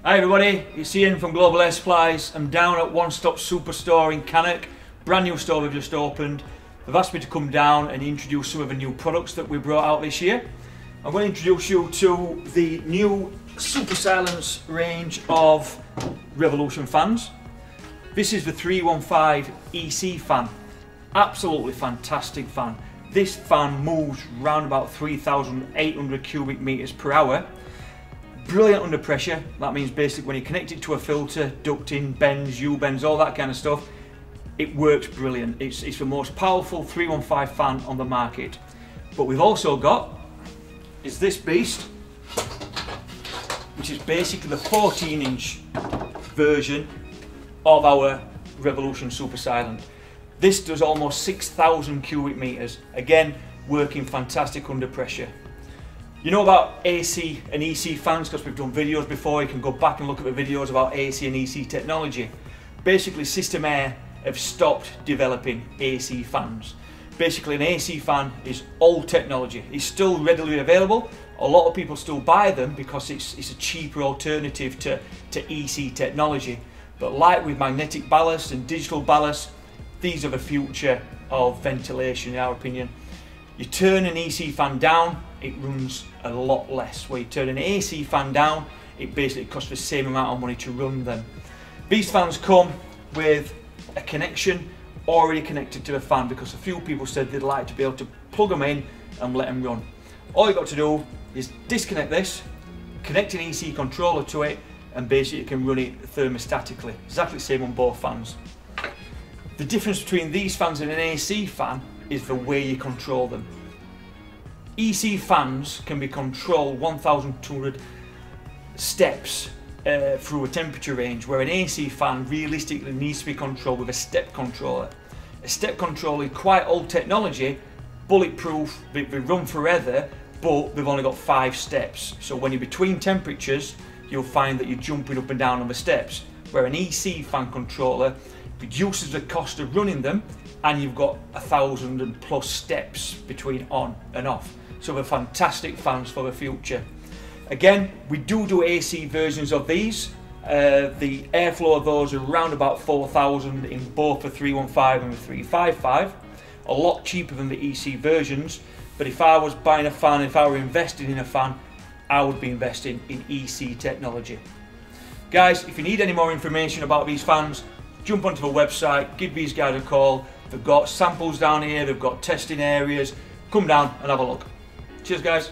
Hi everybody, it's Ian from Global Air Supplies. I'm down at One Stop Superstore in Cannock. Brand new store we've just opened. They've asked me to come down and introduce some of the new products that we brought out this year. I'm going to introduce you to the new Super Silence range of Revolution fans. This is the 315 EC fan. Absolutely fantastic fan. This fan moves around about 3,800 cubic meters per hour. Brilliant under pressure. That means basically when you connect it to a filter, ducting, bends, U-bends, all that kind of stuff, it works brilliant. It's the most powerful 315 fan on the market. But we've also got is this beast, which is basically the 14-inch version of our Revolution Super Silent. This does almost 6,000 cubic meters. Again, working fantastic under pressure. You know about AC and EC fans because we've done videos before. You can go back and look at the videos about AC and EC technology. Basically, System Air have stopped developing AC fans. Basically, an AC fan is old technology. It's still readily available. A lot of people still buy them because it's a cheaper alternative to EC technology. But like with magnetic ballast and digital ballast, these are the future of ventilation in our opinion. You turn an EC fan down, it runs a lot less. Where you turn an AC fan down, it basically costs the same amount of money to run them. These fans come with a connection already connected to the fan because a few people said they'd like to be able to plug them in and let them run. All you've got to do is disconnect this, connect an EC controller to it, and basically you can run it thermostatically. Exactly the same on both fans. The difference between these fans and an AC fan is the way you control them. EC fans can be controlled 1,200 steps through a temperature range, where an AC fan realistically needs to be controlled with a step controller. A step controller is quite old technology, bulletproof, they run forever, but they've only got 5 steps. So when you're between temperatures, you'll find that you're jumping up and down on the steps, where an EC fan controller reduces the cost of running them, and you've got 1,000+ steps between on and off. So they're fantastic fans for the future. Again, we do AC versions of these. The airflow of those are around about 4,000 in both the 315 and the 355. A lot cheaper than the EC versions. But if I was buying a fan, if I were investing in a fan, I would be investing in EC technology. Guys, if you need any more information about these fans, jump onto the website, give these guys a call. They've got samples down here, they've got testing areas. Come down and have a look. Cheers guys.